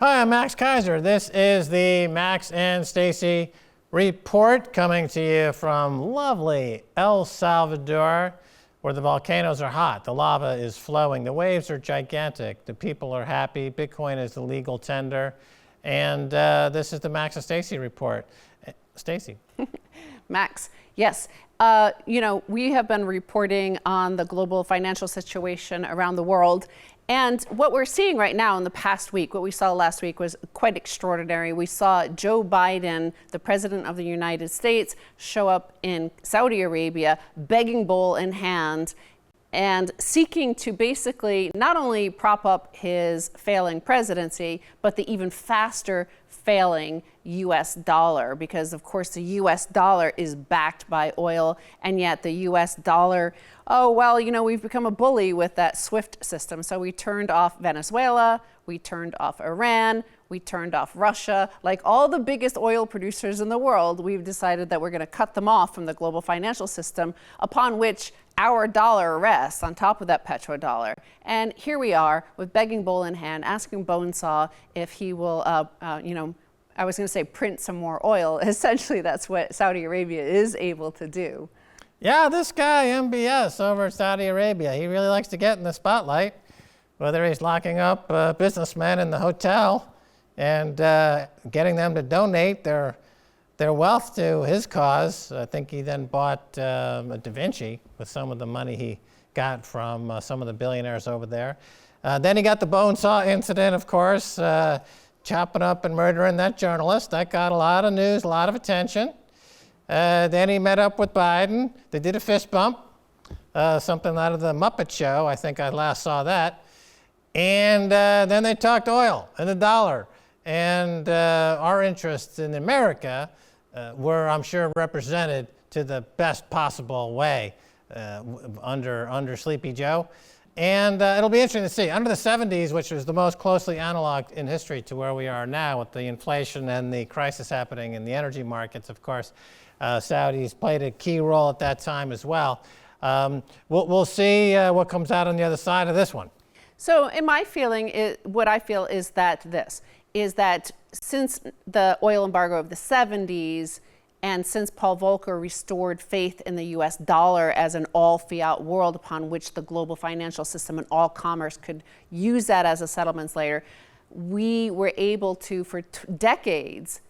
Hi, I'm Max Keiser. This is the Max and Stacy Report coming to you from lovely El Salvador, where the volcanoes are hot. The lava is flowing. The waves are gigantic. The people are happy. Bitcoin is the legal tender. And this is the Max and Stacy Report. Stacy. Max, yes. We have been reporting on the global financial situation around the world. And what we're seeing right now in the past week, what we saw last week was quite extraordinary. We saw Joe Biden, the president of the United States, show up in Saudi Arabia, begging bowl in hand, and seeking to basically not only prop up his failing presidency, but the even faster failing U.S. dollar, because of course the U.S. dollar is backed by oil, and yet the U.S. dollar, we've become a bully with that SWIFT system. So we turned off Venezuela, we turned off Iran, we turned off Russia. Like all the biggest oil producers in the world, we've decided that we're going to cut them off from the global financial system, upon which our dollar rests on top of that petrodollar. And here we are with begging bowl in hand, asking Bonesaw if he will, I was going to say print some more oil. Essentially, that's what Saudi Arabia is able to do. Yeah, this guy, MBS, over at Saudi Arabia, he really likes to get in the spotlight, whether he's locking up businessmen in the hotel and getting them to donate their wealth to his cause. I think he then bought Da Vinci with some of the money he got from some of the billionaires over there. Then he got the Bonesaw incident, of course, chopping up and murdering that journalist. That got a lot of news, a lot of attention. Then he met up with Biden. They did a fist bump, something out of the Muppet Show. I think I last saw that. And then they talked oil and the dollar. And our interests in America were, I'm sure, represented to the best possible way under Sleepy Joe. And it'll be interesting to see. Under the 70s, which was the most closely analoged in history to where we are now with the inflation and the crisis happening in the energy markets, of course, Saudis played a key role at that time as well. We'll see what comes out on the other side of this one. So in my feeling, what I feel is that since the oil embargo of the 70s, and since Paul Volcker restored faith in the U.S. dollar as an all-fiat world upon which the global financial system and all commerce could use that as a settlements layer, we were able to, for decades,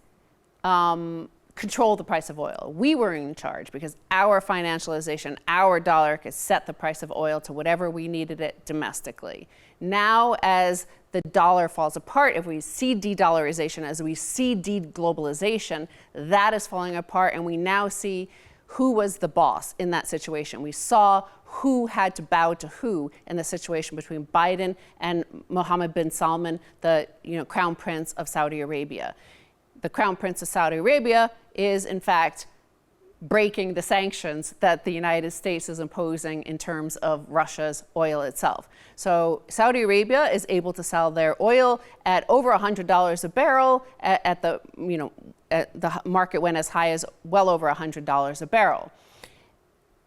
control the price of oil. We were in charge because our financialization, our dollar could set the price of oil to whatever we needed it domestically. Now, as the dollar falls apart, if we see de-dollarization, as we see de-globalization, that is falling apart, and we now see who was the boss in that situation. We saw who had to bow to who in the situation between Biden and Mohammed bin Salman, the Crown Prince of Saudi Arabia. The Crown Prince of Saudi Arabia is, in fact, breaking the sanctions that the United States is imposing in terms of Russia's oil itself. So Saudi Arabia is able to sell their oil at over $100 a barrel. At the market went as high as well over $100 a barrel.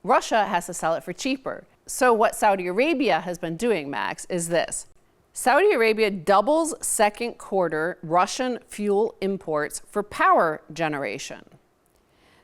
Russia has to sell it for cheaper. So what Saudi Arabia has been doing, Max, is this. Saudi Arabia doubles second quarter Russian fuel imports for power generation.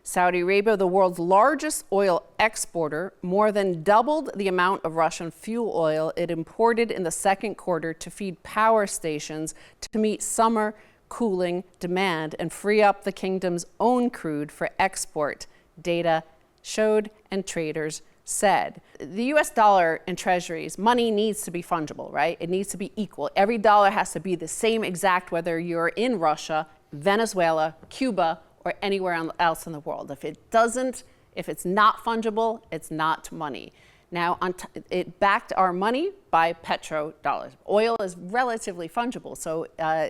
Saudi Arabia, the world's largest oil exporter, more than doubled the amount of Russian fuel oil it imported in the second quarter to feed power stations to meet summer cooling demand and free up the kingdom's own crude for export, data showed and traders said. The US dollar and treasuries, money needs to be fungible, right? It needs to be equal. Every dollar has to be the same exact whether you're in Russia, Venezuela, Cuba, or anywhere else in the world. If it's not fungible, it's not money. Now, it backed our money by petrodollars. Oil is relatively fungible, so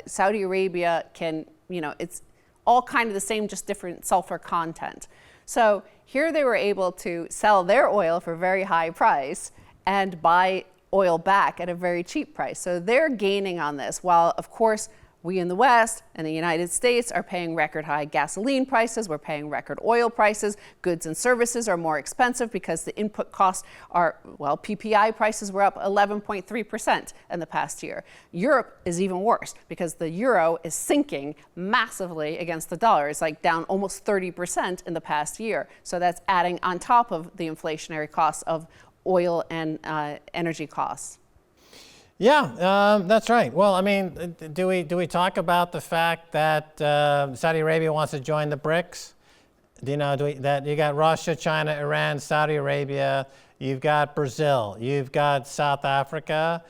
Saudi Arabia can, it's all kind of the same, just different sulfur content. So here they were able to sell their oil for a very high price and buy oil back at a very cheap price. So they're gaining on this, while, of course, We in the West and the United States are paying record high gasoline prices. We're paying record oil prices. Goods and services are more expensive because the input costs are, well, PPI prices were up 11.3% in the past year. Europe is even worse because the euro is sinking massively against the dollar. It's like down almost 30% in the past year. So that's adding on top of the inflationary costs of oil and energy costs. Yeah, that's right. Well, I mean, do we talk about the fact that Saudi Arabia wants to join the BRICS? That you got Russia, China, Iran, Saudi Arabia, you've got Brazil, you've got South Africa,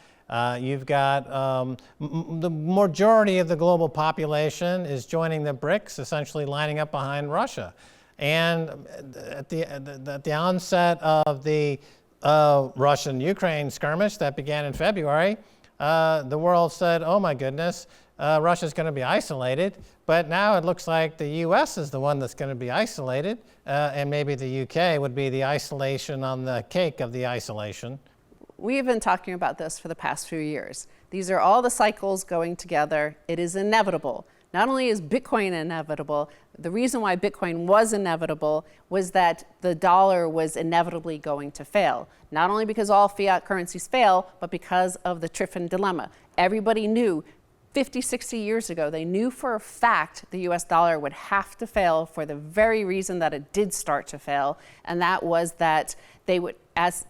you've got the majority of the global population is joining the BRICS, essentially lining up behind Russia. And at the onset of the Russian-Ukraine skirmish that began in February, the world said, oh my goodness, Russia's going to be isolated. But now it looks like the US is the one that's going to be isolated, and maybe the UK would be the isolation on the cake of the isolation. We've been talking about this for the past few years. These are all the cycles going together. It is inevitable. Not only is Bitcoin inevitable, the reason why Bitcoin was inevitable was that the dollar was inevitably going to fail. Not only because all fiat currencies fail, but because of the Triffin dilemma. Everybody knew 50, 60 years ago, they knew for a fact the US dollar would have to fail for the very reason that it did start to fail. And that was that they would, as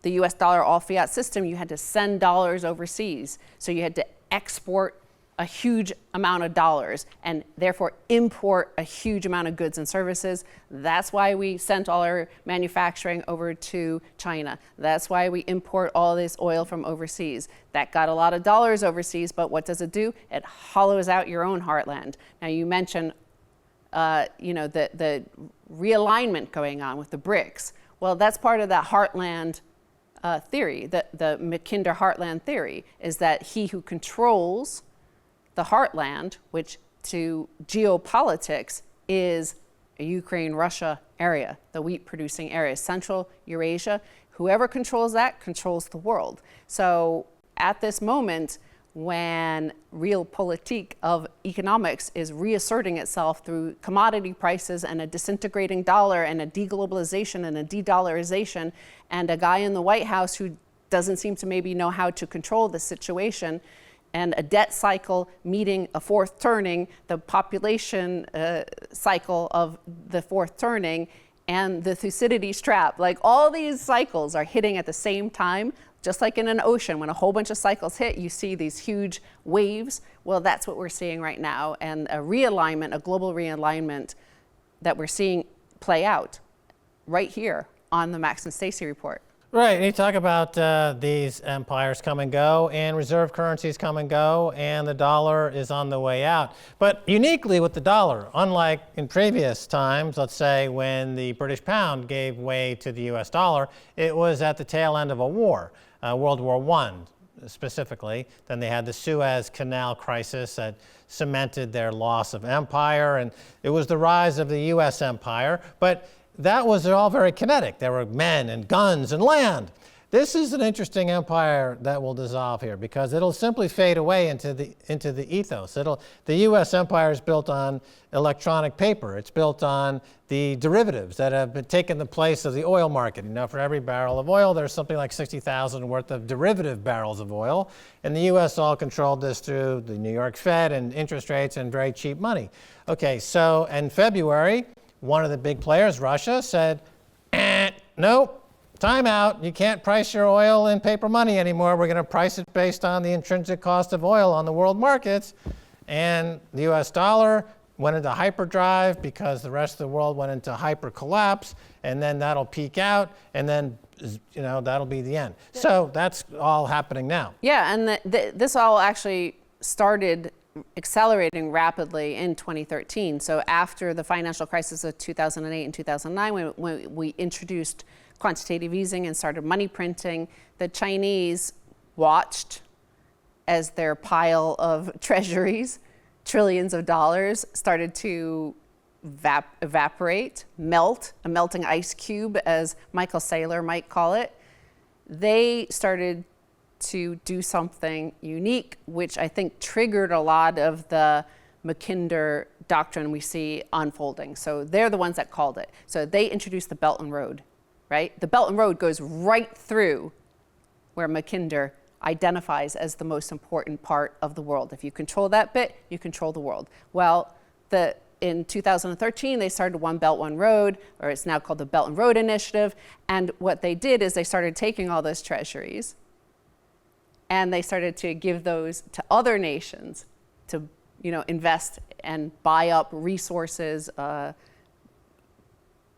the US dollar all fiat system, you had to send dollars overseas. So you had to export a huge amount of dollars and therefore import a huge amount of goods and services. That's why we sent all our manufacturing over to China. That's why we import all this oil from overseas. That got a lot of dollars overseas, but what does it do? It hollows out your own heartland. Now you mentioned the realignment going on with the BRICS. Well, that's part of that heartland theory, the Mackinder Heartland Theory, is that he who controls the heartland, which to geopolitics is a Ukraine-Russia area, the wheat-producing area, Central Eurasia. Whoever controls that controls the world. So at this moment, when realpolitik of economics is reasserting itself through commodity prices and a disintegrating dollar and a deglobalization and a de-dollarization, and a guy in the White House who doesn't seem to maybe know how to control the situation, and a debt cycle meeting a fourth turning, the population cycle of the fourth turning, and the Thucydides trap. Like all these cycles are hitting at the same time, just like in an ocean. When a whole bunch of cycles hit, you see these huge waves. Well, that's what we're seeing right now. And a realignment, a global realignment that we're seeing play out right here on the Max and Stacy Report. Right, and you talk about these empires come and go, and reserve currencies come and go, and the dollar is on the way out. But uniquely with the dollar, unlike in previous times, let's say when the British pound gave way to the US dollar, it was at the tail end of a war, World War I specifically. Then they had the Suez Canal crisis that cemented their loss of empire, and it was the rise of the US empire. But that was all very kinetic. There were men and guns and land. This is an interesting empire that will dissolve here because it'll simply fade away into the ethos. The U.S. empire is built on electronic paper. It's built on the derivatives that have been taken the place of the oil market. You know, for every barrel of oil, there's something like 60,000 worth of derivative barrels of oil. And the U.S. all controlled this through the New York Fed and interest rates and very cheap money. Okay, so in February, one of the big players, Russia, said, nope, time out. You can't price your oil in paper money anymore. We're going to price it based on the intrinsic cost of oil on the world markets. And the US dollar went into hyperdrive because the rest of the world went into hyper collapse. And then that'll peak out. And then, you know, that'll be the end. Yeah. So that's all happening now. Yeah, and this all actually started accelerating rapidly in 2013. So after the financial crisis of 2008 and 2009, when we introduced quantitative easing and started money printing, the Chinese watched as their pile of treasuries, trillions of dollars, started to evaporate, melt, a melting ice cube, as Michael Saylor might call it. They started to do something unique, which I think triggered a lot of the Mackinder Doctrine we see unfolding. So they're the ones that called it. So they introduced the Belt and Road, right? The Belt and Road goes right through where Mackinder identifies as the most important part of the world. If you control that bit, you control the world. Well, in 2013, they started One Belt, One Road, or it's now called the Belt and Road Initiative. And what they did is they started taking all those treasuries and they started to give those to other nations to, invest and buy up resources,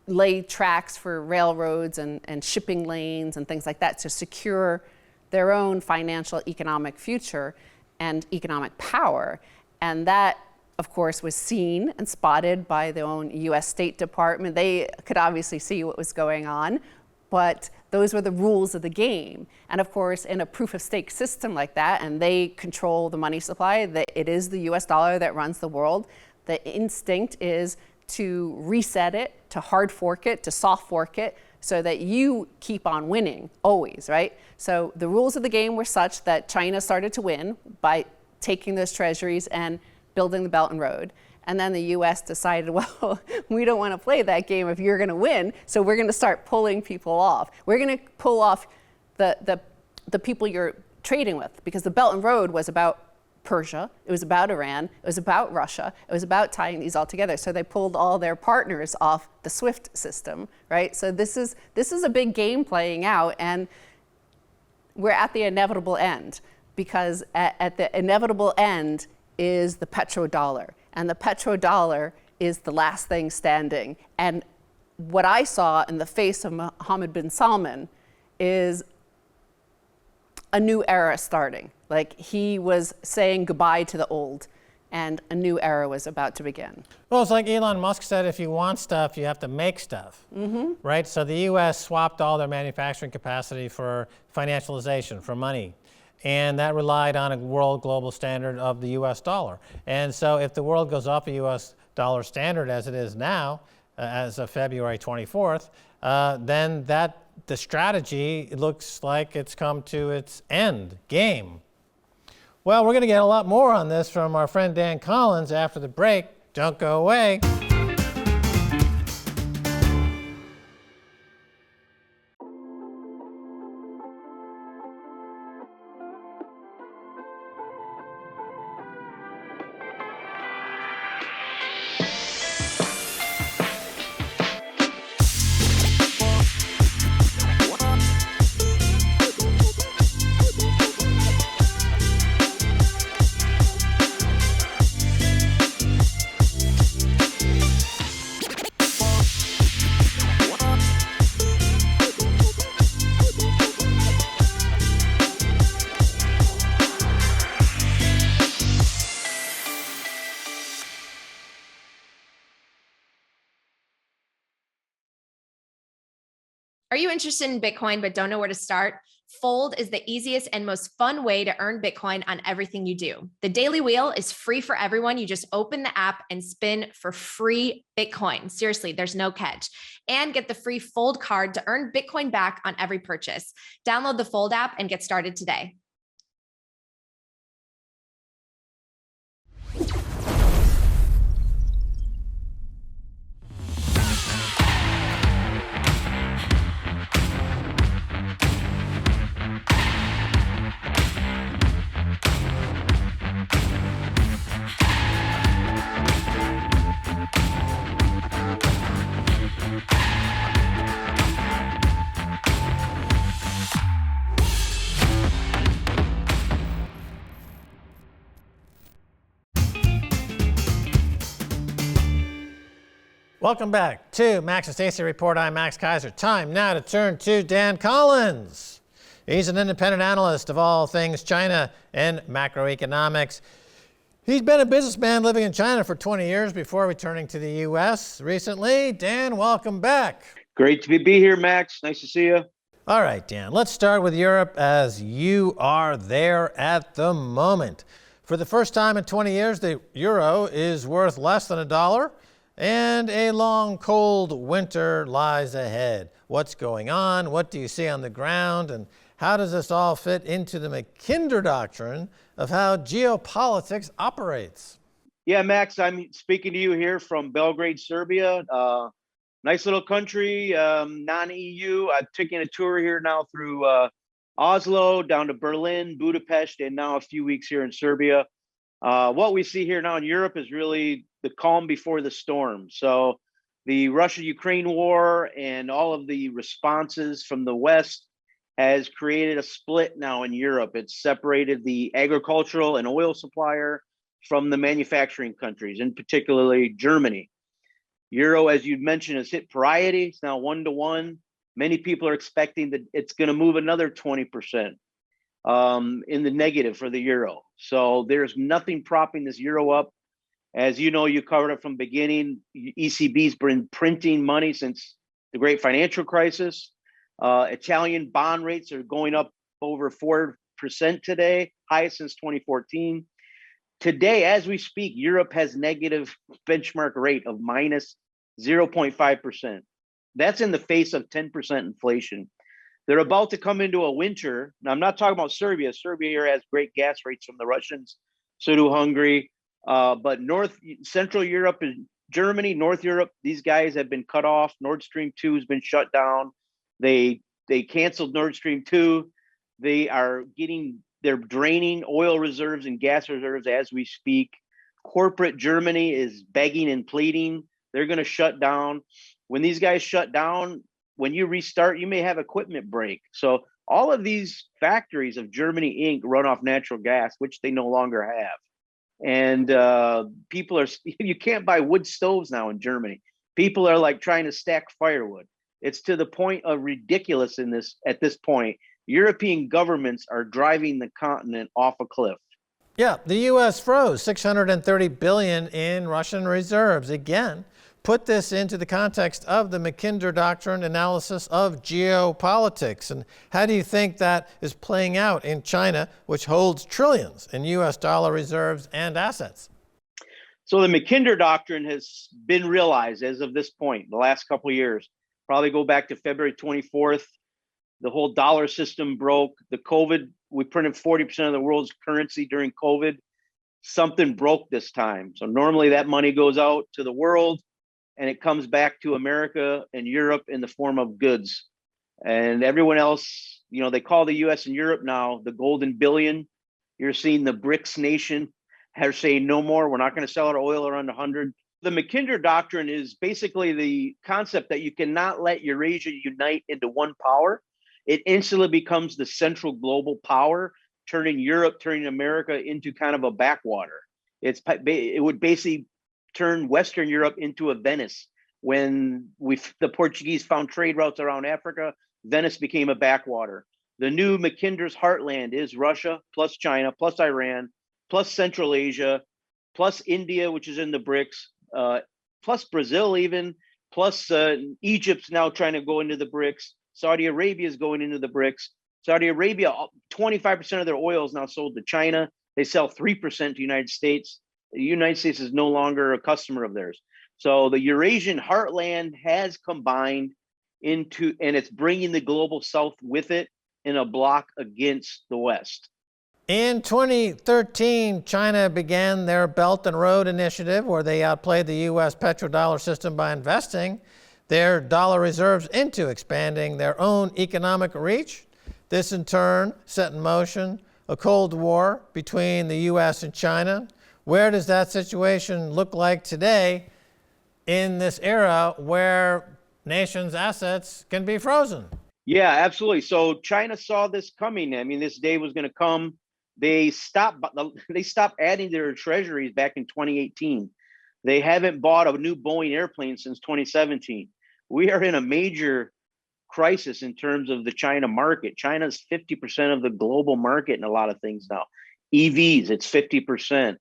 lay tracks for railroads and shipping lanes and things like that to secure their own financial economic future and economic power. And that, of course, was seen and spotted by the own US State Department. They could obviously see what was going on, but those were the rules of the game. And of course, in a proof of stake system like that, and they control the money supply, that it is the US dollar that runs the world, the instinct is to reset it, to hard fork it, to soft fork it, so that you keep on winning, always, right? So the rules of the game were such that China started to win by taking those treasuries and building the Belt and Road. And then the US decided, well, we don't want to play that game if you're going to win, so we're going to start pulling people off. We're going to pull off the people you're trading with, because the Belt and Road was about Persia, it was about Iran, it was about Russia, it was about tying these all together. So they pulled all their partners off the SWIFT system, right? So this is a big game playing out, and we're at the inevitable end, because at the inevitable end is the petrodollar, and the petrodollar is the last thing standing. And what I saw in the face of Mohammed bin Salman is a new era starting. Like, he was saying goodbye to the old, and a new era was about to begin. Well, it's like Elon Musk said, if you want stuff, you have to make stuff, right? So the US swapped all their manufacturing capacity for financialization, for money. And that relied on a world global standard of the US dollar. And so if the world goes off a US dollar standard as it is now, as of February 24th, then the strategy looks like it's come to its end game. Well, we're going to get a lot more on this from our friend Dan Collins after the break. Don't go away. Are you interested in Bitcoin but don't know where to start? Fold is the easiest and most fun way to earn Bitcoin on everything you do. The Daily Wheel is free for everyone. You just open the app and spin for free Bitcoin. Seriously, there's no catch. And get the free Fold card to earn Bitcoin back on every purchase. Download the Fold app and get started today. Welcome back to Max Stacy Report. I'm Max Keiser. Time now to turn to Dan Collins. He's an independent analyst of all things China and macroeconomics. He's been a businessman living in China for 20 years before returning to the U.S. recently. Dan, welcome back. Great to be here, Max. Nice to see you. All right, Dan, let's start with Europe, as you are there at the moment. For the first time in 20 years, the euro is worth less than $1. And a long, cold winter lies ahead. What's going on? What do you see on the ground? And how does this all fit into the Mackinder Doctrine of how geopolitics operates? Yeah, Max, I'm speaking to you here from Belgrade, Serbia. Nice little country, non-EU. I'm taking a tour here now through Oslo, down to Berlin, Budapest, and now a few weeks here in Serbia. What we see here now in Europe is really the calm before the storm. So the Russia-Ukraine war and all of the responses from the West has created a split now in Europe. It's separated the agricultural and oil supplier from the manufacturing countries, and particularly Germany. Euro, as you mentioned, has hit parity. It's now 1-to-1. Many people are expecting that it's going to move another 20% in the negative for the euro. So there's nothing propping this euro up. As you know, you covered it from the beginning. ECB's been printing money since the great financial crisis. Italian bond rates are going up over 4% today, highest since 2014. Today, as we speak, Europe has negative benchmark rate of minus 0.5%. That's in the face of 10% inflation. They're about to come into a winter. Now, I'm not talking about Serbia. Serbia here has great gas rates from the Russians. So do Hungary. But Central Europe and Germany, North Europe, these guys have been cut off. Nord Stream 2 has been shut down. They canceled Nord Stream 2. They're draining oil reserves and gas reserves as we speak. Corporate Germany is begging and pleading. They're going to shut down. When these guys shut down, when you restart, you may have equipment break. So all of these factories of Germany Inc. run off natural gas, which they no longer have. And you can't buy wood stoves now in Germany. People are like trying to stack firewood. It's to the point of ridiculous at this point. European governments are driving the continent off a cliff. Yeah, the U.S. froze $630 billion in Russian reserves. Again, put this into the context of the Mackinder Doctrine analysis of geopolitics. And how do you think that is playing out in China, which holds trillions in U.S. dollar reserves and assets? So the Mackinder Doctrine has been realized as of this point, the last couple of years. Probably go back to February 24th. The whole dollar system broke. The COVID, we printed 40% of the world's currency during COVID. Something broke this time. So normally that money goes out to the world and it comes back to America and Europe in the form of goods. And everyone else, they call the US and Europe now the golden billion. You're seeing the BRICS nation are saying no more. We're not going to sell our oil around 100. The Mackinder Doctrine is basically the concept that you cannot let Eurasia unite into one power. It instantly becomes the central global power, turning America into kind of a backwater. It would basically turn Western Europe into a Venice. When the Portuguese found trade routes around Africa, Venice became a backwater. The new Mackinder's heartland is Russia, plus China, plus Iran, plus Central Asia, plus India, which is in the BRICS, plus Brazil even, plus Egypt's now trying to go into the BRICS. Saudi Arabia is going into the BRICS. Saudi Arabia, 25% of their oil is now sold to China. They sell 3% to the United States. The United States is no longer a customer of theirs. So the Eurasian heartland has combined and it's bringing the global South with it in a block against the West. In 2013, China began their Belt and Road Initiative, where they outplayed the U.S. petrodollar system by investing their dollar reserves into expanding their own economic reach. This in turn set in motion a Cold War between the U.S. and China. Where does that situation look like today in this era where nations' assets can be frozen? Yeah, absolutely. So China saw this coming. I mean, this day was going to come. They stopped adding to their treasuries back in 2018. They haven't bought a new Boeing airplane since 2017. We are in a major crisis in terms of the China market. China's 50% of the global market in a lot of things now. EVs, it's 50%.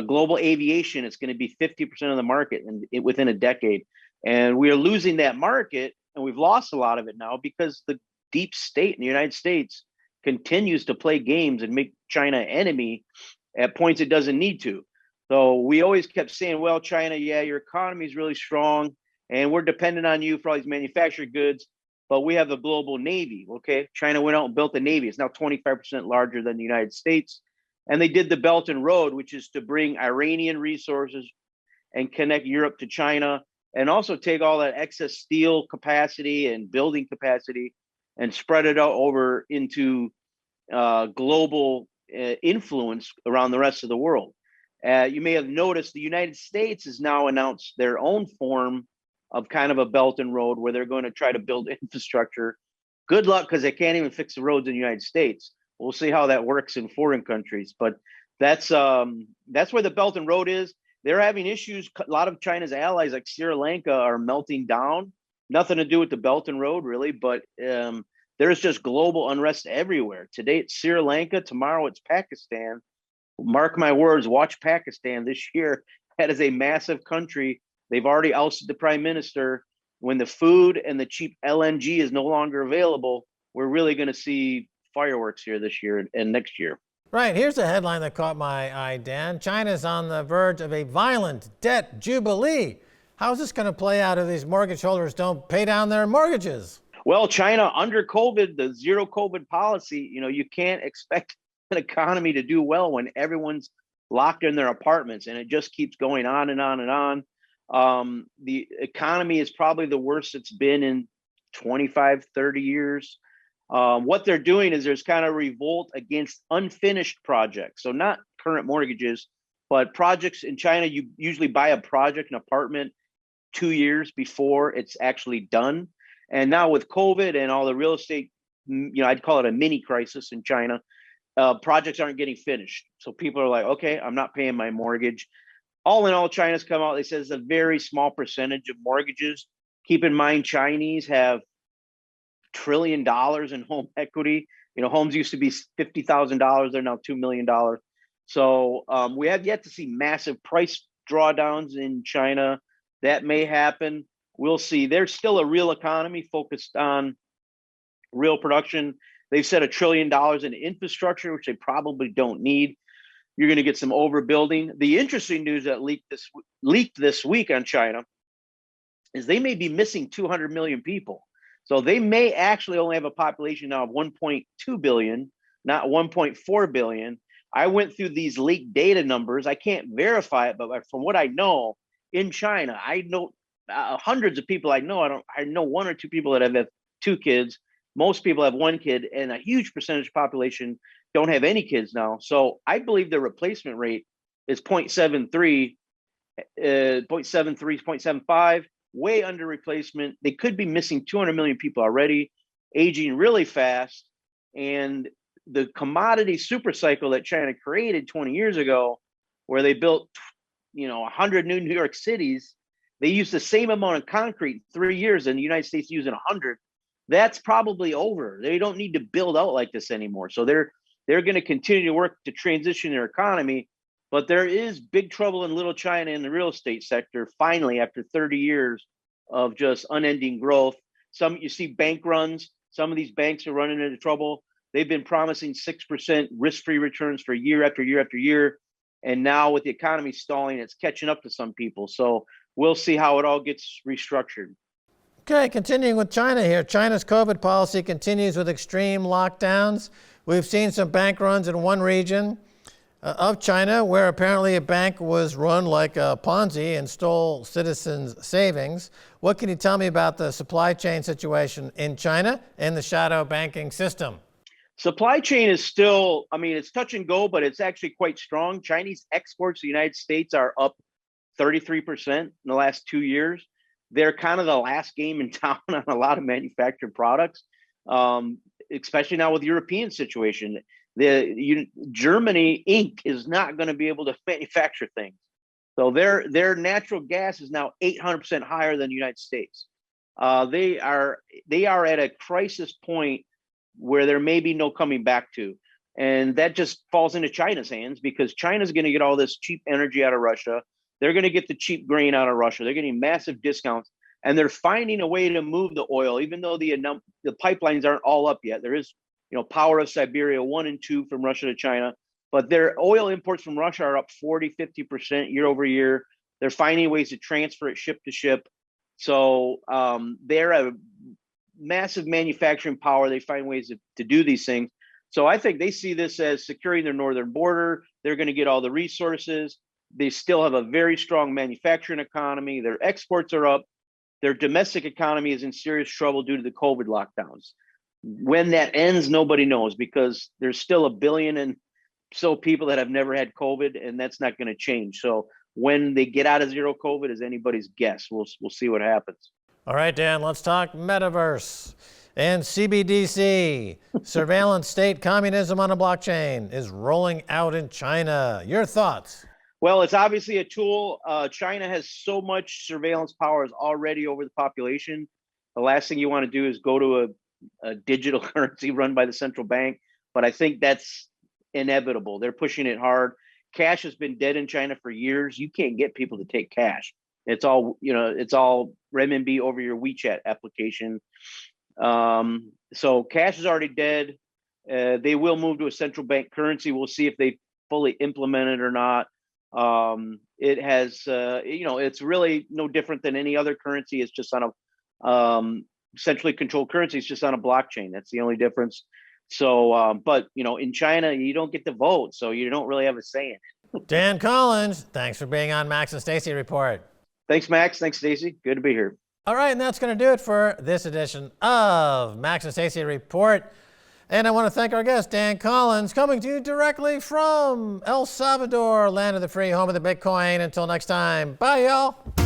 Global aviation, it's going to be 50% of the market within a decade. And we are losing that market, and we've lost a lot of it now because the deep state in the United States continues to play games and make China an enemy at points it doesn't need to. So we always kept saying, well, China, yeah, your economy is really strong, and we're dependent on you for all these manufactured goods. but we have the global Navy. Okay, China went out and built the Navy. It's now 25% larger than the United States. And they did the Belt and Road, which is to bring Iranian resources and connect Europe to China, and also take all that excess steel capacity and building capacity and spread it out over into global influence around the rest of the world. You may have noticed the United States has now announced their own form of kind of a Belt and Road where they're going to try to build infrastructure. Good luck, because they can't even fix the roads in the United States. We'll see how that works in foreign countries, but that's where the Belt and Road is. They're having issues. A lot of China's allies, like Sri Lanka, are melting down. Nothing to do with the Belt and Road, really, but there's just global unrest everywhere. Today it's Sri Lanka. Tomorrow it's Pakistan. Mark my words, watch Pakistan this year. That is a massive country. They've already ousted the prime minister. When the food and the cheap LNG is no longer available, we're really going to see fireworks here this year and next year. Right, here's a headline that caught my eye, Dan. China's on the verge of a violent debt jubilee. How's this going to play out if these mortgage holders don't pay down their mortgages? Well, China, under COVID, the zero COVID policy, you can't expect an economy to do well when everyone's locked in their apartments, and it just keeps going on and on and on. The economy is probably the worst it's been in 25, 30 years. What they're doing is there's kind of revolt against unfinished projects. So not current mortgages, but projects in China. You usually buy a project, an apartment, 2 years before it's actually done. And now with COVID and all the real estate, I'd call it a mini crisis in China, projects aren't getting finished. So people are like, okay, I'm not paying my mortgage. All in all, China's come out, they said it's a very small percentage of mortgages. Keep in mind, Chinese have $1 trillion in home equity. Homes used to be $50,000. They're now $2 million. So we have yet to see massive price drawdowns in China. That may happen. We'll see. They're still a real economy focused on real production. They've said $1 trillion in infrastructure, which they probably don't need. You're going to get some overbuilding. The interesting news that leaked this week on China is they may be missing 200 million people. So they may actually only have a population now of 1.2 billion, not 1.4 billion. I went through these leaked data numbers. I can't verify it, but from what I know in China, I know hundreds of people I know. I know one or two people that have 2 kids. Most people have 1 kid, and a huge percentage of the population don't have any kids now. So I believe the replacement rate is 0.73, 0.75, way under replacement. They could be missing 200 million people already, aging really fast. And the commodity super cycle that China created 20 years ago, where they built 100 new New York cities, they used the same amount of concrete in 3 years, and the United States using 100. That's probably over. They don't need to build out like this anymore. So they're going to continue to work to transition their economy. But there is big trouble in little China in the real estate sector, finally, after 30 years of just unending growth. You see bank runs. Some of these banks are running into trouble. They've been promising 6% risk-free returns for year after year after year. And now with the economy stalling, it's catching up to some people. So we'll see how it all gets restructured. Okay, continuing with China here. China's COVID policy continues with extreme lockdowns. We've seen some bank runs in one region of China where apparently a bank was run like a Ponzi and stole citizens' savings. What can you tell me about the supply chain situation in China and the shadow banking system? Supply chain is still, it's touch and go, but it's actually quite strong. Chinese exports to the United States are up 33% in the last 2 years. They're kind of the last game in town on a lot of manufactured products, especially now with the European situation. Germany Inc. is not going to be able to manufacture things. So their natural gas is now 800% higher than the United States. They are at a crisis point where there may be no coming back to. And that just falls into China's hands because China's going to get all this cheap energy out of Russia. They're going to get the cheap grain out of Russia. They're getting massive discounts, and they're finding a way to move the oil, even though the pipelines aren't all up yet. There is, Power of Siberia 1 and 2 from Russia to China, but their oil imports from Russia are up 40, 50% year over year. They're finding ways to transfer it ship to ship. So they're a massive manufacturing power. They find ways to do these things. So I think they see this as securing their northern border. They're going to get all the resources. They still have a very strong manufacturing economy. Their exports are up. Their domestic economy is in serious trouble due to the COVID lockdowns. When that ends, nobody knows, because there's still 1 billion and so people that have never had COVID, and that's not going to change. So when they get out of zero COVID is anybody's guess. We'll see what happens. All right, Dan, let's talk metaverse and CBDC. Surveillance state communism on a blockchain is rolling out in China. Your thoughts? Well, it's obviously a tool. China has so much surveillance powers already over the population. The last thing you want to do is go to a digital currency run by the central bank. But I think that's inevitable. They're pushing it hard. Cash has been dead in China for years. You can't get people to take cash. It's all, it's all renminbi over your WeChat application. So cash is already dead. They will move to a central bank currency. We'll see if they fully implement it or not. It has, it's really no different than any other currency. It's just on a centrally controlled currency. It's just on a blockchain. That's the only difference. So, but in China, you don't get to vote, so you don't really have a say in it. Dan Collins, thanks for being on Max and Stacy Report. Thanks, Max. Thanks, Stacy. Good to be here. All right, and that's going to do it for this edition of Max and Stacy Report. And I want to thank our guest, Dan Collins, coming to you directly from El Salvador, land of the free, home of the Bitcoin. Until next time, bye, y'all.